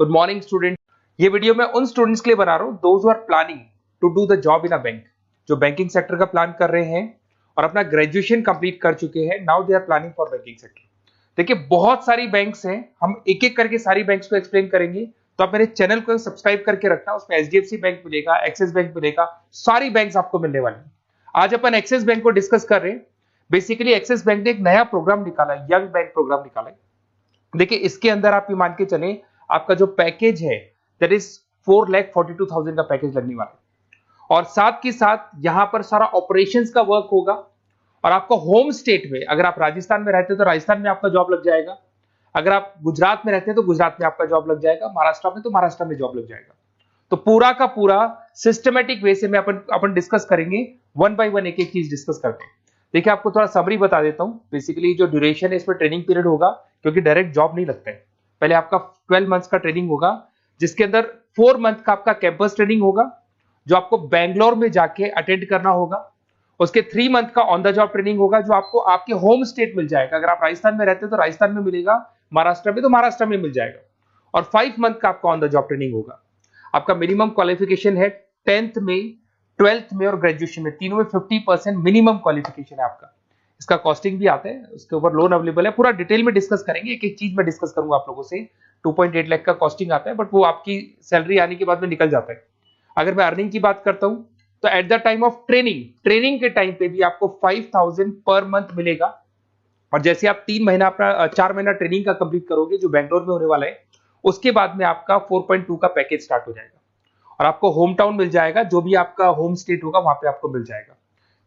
Good morning student. ये video मैं उन स्टूडेंट्स के लिए बना रहा हूँ those who are planning to do the job in a bank, जो बैंकिंग सेक्टर का प्लान कर रहे हैं और अपना ग्रेजुएशन कंप्लीट कर चुके हैं। Now they are planning for banking sector. देखिए बहुत सारी बैंक्स हैं, हम एक एक करके सारी बैंक्स को एक्सप्लेन करेंगे, तो आप मेरे चैनल को सब्सक्राइब करके रखना। उसमें एचडीएफसी बैंक मिलेगा, एक्सिस बैंक मिलेगा, सारी बैंक्स आपको मिलने वाली हैं। आज अपन एक्सिस बैंक को डिस्कस कर रहे हैं। बेसिकली एक्सिस बैंक ने एक नया प्रोग्राम निकाला है, यंग बैंक प्रोग्राम निकाला है। देखिए इसके अंदर आप ये मान के चलें, आपका जो पैकेज है दैट इज 4,42,000 का पैकेज लगने वाला है। और साथ के साथ यहां पर सारा ऑपरेशंस का वर्क होगा। और आपका होम स्टेट में, अगर आप राजस्थान में रहते हैं तो राजस्थान में आपका जॉब लग जाएगा, अगर आप गुजरात में रहते हैं तो गुजरात में आपका जॉब लग जाएगा, महाराष्ट्र में तो महाराष्ट्र में जॉब लग जाएगा। तो पूरा का पूरा सिस्टमेटिक वे से में अपन डिस्कस करेंगे, वन बाय वन एक एक चीज डिस्कस करते हैं। देखिए आपको थोड़ा समरी बता देता हूं। बेसिकली जो ड्यूरेशन है इसमें ट्रेनिंग पीरियड होगा, क्योंकि डायरेक्ट जॉब नहीं लगता है। पहले आपका 12 मंथ्स का ट्रेनिंग होगा, जिसके अंदर 4 मंथ का आपका कैंपस ट्रेनिंग होगा, जो आपको बैंगलोर में जाके अटेंड करना होगा। उसके 3 मंथ का ऑन द जॉब ट्रेनिंग होगा, जो आपको आपके होम स्टेट मिल जाएगा। अगर आप राजस्थान में रहते हैं तो राजस्थान में मिलेगा, महाराष्ट्र में तो महाराष्ट्र में मिल जाएगा। और 5 मंथ का आपका ऑन द जॉब ट्रेनिंग होगा। आपका मिनिमम क्वालिफिकेशन है 10th में, 12th में और ग्रेजुएशन में, तीनों में 50% मिनिमम क्वालिफिकेशन है आपका। इसका कॉस्टिंग भी आता है, उसके ऊपर लोन अवेलेबल है। पूरा डिटेल में डिस्कस करेंगे, एक एक चीज में डिस्कस करूंगा आप लोगों से। 2.8 लाख का कॉस्टिंग आता है, बट वो आपकी सैलरी आने के बाद में निकल जाता है। अगर मैं अर्निंग की बात करता हूं तो at the time of training के टाइम पे भी आपको 5,000 पर मंथ मिलेगा। और जैसे आप 4 महीना ट्रेनिंग का कंप्लीट करोगे, जो बैंगलोर में होने वाला है, उसके बाद में आपका 4.2 का पैकेज स्टार्ट हो जाएगा। और आपको होम टाउन मिल जाएगा, जो भी आपका होम स्टेट होगा वहां पे आपको मिल जाएगा।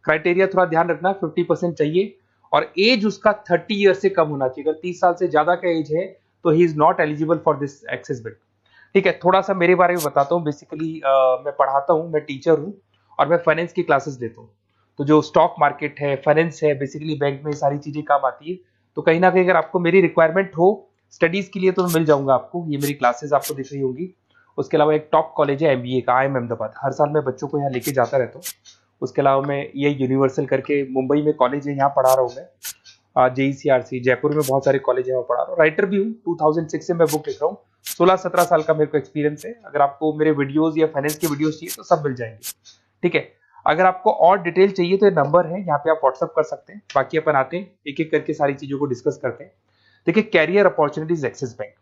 क्राइटेरिया थोड़ा ध्यान रखना, 50% चाहिए और एज उसका 30 ईयर से कम होना चाहिए। अगर 30 साल से ज्यादा का एज है तो he is not eligible for this axis bank. ठीक है, थोड़ा सा मेरे बारे में बताता हूँ। बेसिकली मैं पढ़ाता हूँ, मैं टीचर हूँ और मैं फाइनेंस की क्लासेस देता हूँ। तो जो स्टॉक मार्केट है, फाइनेंस है, बेसिकली बैंक में सारी चीजें काम आती है। तो कहीं ना कहीं अगर आपको मेरी रिक्वायरमेंट हो स्टडीज के लिए तो मिल जाऊंगा आपको। ये मेरी क्लासेस आपको दिख रही होगी। उसके अलावा एक टॉप कॉलेज है एमबीए का, IIM अहमदाबाद। हर साल मैं बच्चों को यहाँ लेके जाता रहता हूँ। उसके अलावा मैं ये यूनिवर्सल करके मुंबई में कॉलेज है, यहाँ पढ़ा रहा हूँ मैं। JECRC जयपुर में बहुत सारे कॉलेज है, वहाँ पढ़ा रहा हूँ। राइटर भी हूँ, 2006 से मैं बुक लिख रहा हूँ। 16-17 साल का मेरे को एक्सपीरियंस है। अगर आपको मेरे वीडियोस या फाइनेंस के वीडियोस चाहिए तो सब मिल जाएंगे। ठीक है, अगर आपको और डिटेल चाहिए तो ये नंबर है, यहाँ पे आप व्हाट्सअप कर सकते हैं। बाकी अपन आते हैं एक एक करके सारी चीजों को डिस्कस करते हैं। देखिए कैरियर अपॉर्चुनिटीज एक्सिस बैंक,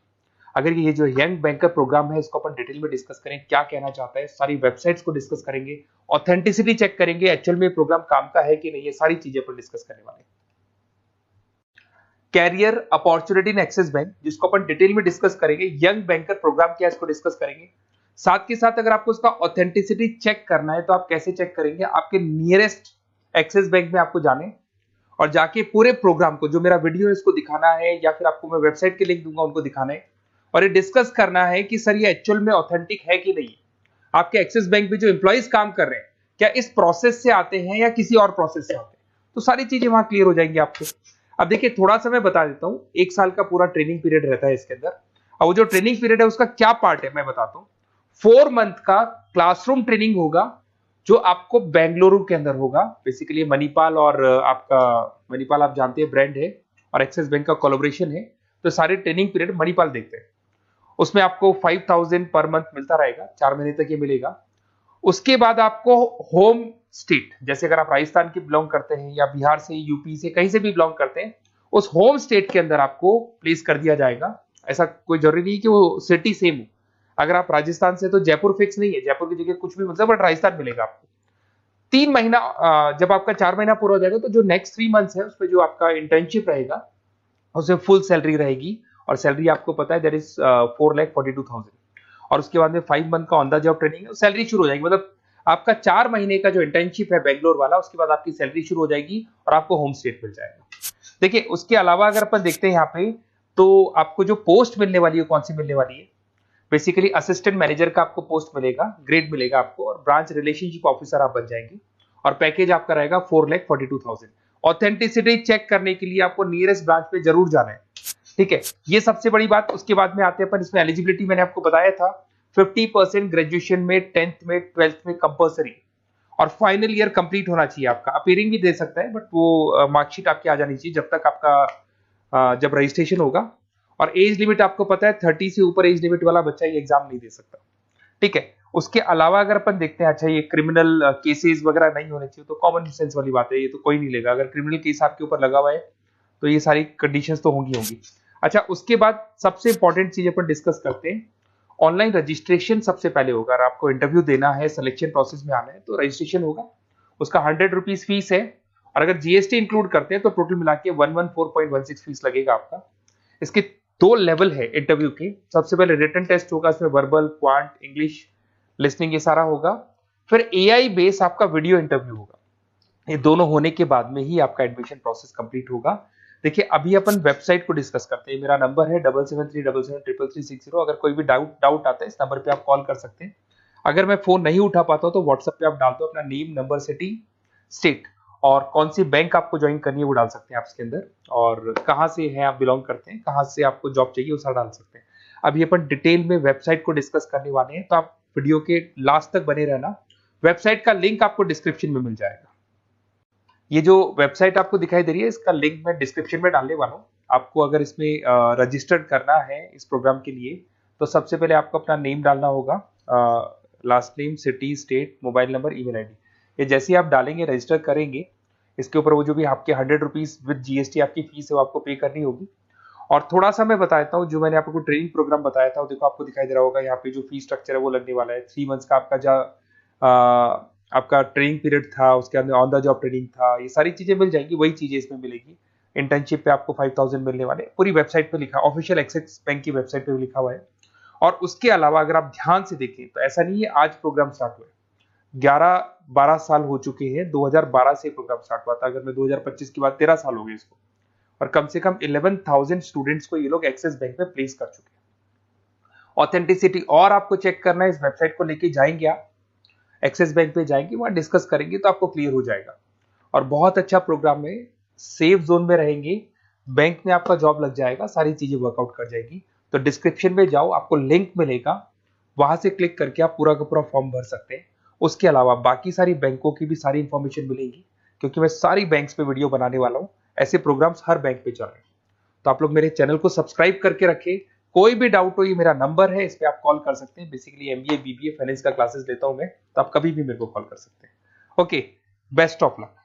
अगर ये जो यंग बैंकर प्रोग्राम है इसको अपन डिटेल में डिस्कस करें, क्या कहना चाहता है, सारी वेबसाइट्स को डिस्कस करेंगे, ऑथेंटिसिटी चेक करेंगे, एक्चुअल में प्रोग्राम काम का है कि नहीं, ये सारी चीजें अपन डिस्कस करने वाले हैं। Career opportunity in Axis bank, जिसको अपन डिटेल में डिस्कस करेंगे। यंग बैंकर प्रोग्राम क्या है इसको डिस्कस करेंगे। साथ के साथ अगर आपको उसका ऑथेंटिसिटी चेक करना है तो आप कैसे चेक करेंगे, आपके नियरेस्ट एक्सिस बैंक में आपको जाने और जाके पूरे प्रोग्राम को, जो मेरा वीडियो है इसको दिखाना है, या फिर आपको मैं वेबसाइट के लिंक दूंगा उनको दिखाना है और ये डिस्कस करना है कि सर ये एक्चुअल में ऑथेंटिक है कि नहीं। आपके एक्सिस बैंक में जो एम्प्लॉइज काम कर रहे हैं क्या इस प्रोसेस से आते हैं या किसी और प्रोसेस से आते हैं, तो सारी चीजें वहां क्लियर हो जाएंगी आपको। अब देखिए थोड़ा सा मैं बता देता हूँ। 1 साल का पूरा ट्रेनिंग पीरियड रहता है इसके अंदर। और वो जो ट्रेनिंग पीरियड है उसका क्या पार्ट है मैं बताता हूँ। 4 मंथ का क्लासरूम ट्रेनिंग होगा, जो आपको बेंगलुरु के अंदर होगा। बेसिकली मणिपाल और आपका मणिपाल आप जानते हैं ब्रांड है और एक्सिस बैंक का कोलैबोरेशन है, तो सारे ट्रेनिंग पीरियड मणिपाल देखते हैं। उसमें आपको 5,000 पर मंथ मिलता रहेगा, 4 महीने तक ये मिलेगा। उसके बाद आपको होम स्टेट, जैसे अगर आप राजस्थान के बिलोंग करते हैं या बिहार से, यूपी से, कहीं से भी बिलोंग करते हैं, उस होम स्टेट के अंदर आपको प्लेस कर दिया जाएगा। ऐसा कोई जरूरी नहीं कि वो सिटी सेम हो। अगर आप राजस्थान से तो जयपुर फिक्स नहीं है, जयपुर की जगह कुछ भी मिलता है, बट राजस्थान मिलेगा आपको। 3 महीना जब आपका 4 महीना पूरा हो जाएगा तो जो नेक्स्ट 3 मंथ्स है उसमें जो आपका इंटर्नशिप रहेगा उसमें फुल सैलरी रहेगी। और सैलरी आपको पता है दैट इज 4,42,000। और उसके बाद में 5 मंथ का ऑन द जॉब ट्रेनिंग है, सैलरी शुरू हो जाएगी। मतलब आपका 4 महीने का जो इंटर्नशिप है बेंगलोर वाला, उसके बाद आपकी सैलरी शुरू हो जाएगी और आपको होम स्टेट मिल जाएगा। देखिए उसके अलावा अगर अपन देखते हैं यहाँ पे, तो आपको जो पोस्ट मिलने वाली है कौन सी मिलने वाली है। बेसिकली असिस्टेंट मैनेजर का आपको पोस्ट मिलेगा, ग्रेड मिलेगा आपको, और ब्रांच रिलेशनशिप ऑफिसर आप बन जाएंगे। और पैकेज आपका रहेगा 4,42,000। ऑथेंटिसिटी चेक करने के लिए आपको नियरेस्ट ब्रांच पे जरूर जाना है। ठीक है, ये सबसे बड़ी बात। उसके बाद में आते हैं अपन, इसमें एलिजिबिलिटी मैंने आपको बताया था 50% ग्रेजुएशन में, 10th में, 12th में कंपल्सरी, और फाइनल ईयर कंप्लीट होना चाहिए आपका। अपीयरिंग भी दे सकता है, बट वो मार्कशीट आपकी आ जानी चाहिए जब तक आपका जब रजिस्ट्रेशन होगा। और एज लिमिट आपको पता है 30 से ऊपर एज लिमिट वाला बच्चा ये एग्जाम नहीं दे सकता, ठीक है। उसके अलावा अगर अपन देखते हैं, अच्छा ये क्रिमिनल केसेस वगैरह नहीं होने चाहिए, तो कॉमन सेंस वाली बात है, ये तो कोई नहीं लेगा। अगर क्रिमिनल केस आपके ऊपर लगा हुआ है तो ये सारी कंडीशंस तो होंगी। अच्छा, उसके बाद सबसे इंपॉर्टेंट चीज अपन डिस्कस करते हैं, ऑनलाइन रजिस्ट्रेशन सबसे पहले होगा। अगर आपको इंटरव्यू देना है, सिलेक्शन प्रोसेस में आना है, तो रजिस्ट्रेशन होगा, उसका 100 रुपीज फीस है। और अगर जीएसटी इंक्लूड करते हैं तो टोटल मिला के 114.16 फीस लगेगा आपका। इसके 2 लेवल है इंटरव्यू के। सबसे पहले रिटन टेस्ट होगा, इसमें वर्बल, क्वांट, इंग्लिश, लिसनिंग, ये सारा होगा। फिर एआई बेस आपका वीडियो इंटरव्यू होगा। ये दोनों होने के बाद में ही आपका एडमिशन प्रोसेस कंप्लीट होगा। देखिए, अभी अपन वेबसाइट को डिस्कस करते हैं। मेरा नंबर है 7737733360। अगर कोई भी डाउट आता है, इस नंबर पे आप कॉल कर सकते हैं। अगर मैं फोन नहीं उठा पाता हूं तो व्हाट्सएप पे आप डाल दो अपना नेम, नंबर, सिटी, स्टेट और कौन सी बैंक आपको ज्वाइन करनी है वो डाल सकते हैं आप इसके अंदर, और कहाँ से है आप बिलोंग करते हैं, कहाँ से आपको जॉब चाहिए वो सारा डाल सकते हैं। अभी अपन डिटेल में वेबसाइट को डिस्कस करने वाले हैं, तो आप वीडियो के लास्ट तक बने रहना। वेबसाइट का लिंक आपको डिस्क्रिप्शन में मिल जाएगा। ये जो वेबसाइट आपको दिखाई दे रही है, इसका लिंक मैं डिस्क्रिप्शन में डालने वाला हूँ। आपको अगर इसमें रजिस्टर्ड करना है इस प्रोग्राम के लिए, तो सबसे पहले आपको अपना नेम डालना होगा, last name, city, state, mobile number, email ID. ये जैसे ही आप डालेंगे, रजिस्टर करेंगे, इसके ऊपर वो जो भी आपके 100 रुपीज विद जीएसटी आपकी फीस है वो आपको पे करनी होगी। और थोड़ा सा मैं बताता हूँ, जो मैंने आपको ट्रेनिंग प्रोग्राम बताया था, देखो आपको दिखाई दे रहा होगा यहाँ पे जो फीस स्ट्रक्चर है वो लगने वाला है। 3 मंथ्स का आपका जो आपका ट्रेनिंग पीरियड था, उसके अंदर ऑन द जॉब ट्रेनिंग था, ये सारी चीजें मिल जाएंगी, वही चीजें इसमें मिलेगी। इंटर्नशिप पे आपको 5000 मिलने वाले, पूरी वेबसाइट पे लिखा, ऑफिशियल एक्सिस बैंक की वेबसाइट पे भी लिखा हुआ है। और उसके अलावा अगर आप ध्यान से देखें तो ऐसा नहीं है आज प्रोग्राम स्टार्ट हुआ है, 11-12 साल हो चुके हैं। 2012 से प्रोग्राम स्टार्ट हुआ था, अगर मैं 2025 की बात, 13 साल हो गए इसको। और कम से कम 11,000 स्टूडेंट्स को ये लोग एक्सिस बैंक में प्लेस कर चुके हैं। ऑथेंटिसिटी और आपको चेक करना है, इस वेबसाइट को लेके जाएंगे आप, एक्सिस बैंक पे जाएंगे, वहां डिस्कस करेंगे तो आपको क्लियर हो जाएगा। और बहुत अच्छा प्रोग्राम है, सेफ जोन में रहेंगे, बैंक में आपका जॉब लग जाएगा, सारी चीजें वर्कआउट कर जाएगी। तो डिस्क्रिप्शन में जाओ, आपको लिंक मिलेगा, वहां से क्लिक करके आप पूरा का पूरा फॉर्म भर सकते हैं। उसके अलावा बाकी सारी बैंकों की भी सारी इंफॉर्मेशन मिलेगी, क्योंकि मैं सारी बैंक्स पे वीडियो बनाने वाला हूं। ऐसे प्रोग्राम्स हर बैंक पे चल रहे हैं। तो आप लोग मेरे चैनल को सब्सक्राइब करके रखें। कोई भी डाउट हो, ये मेरा नंबर है, इस पे आप कॉल कर सकते हैं। बेसिकली एमबीए, बीबीए, फाइनेंस का क्लासेस लेता हूं मैं, तो आप कभी भी मेरे को कॉल कर सकते हैं। Okay, best of luck.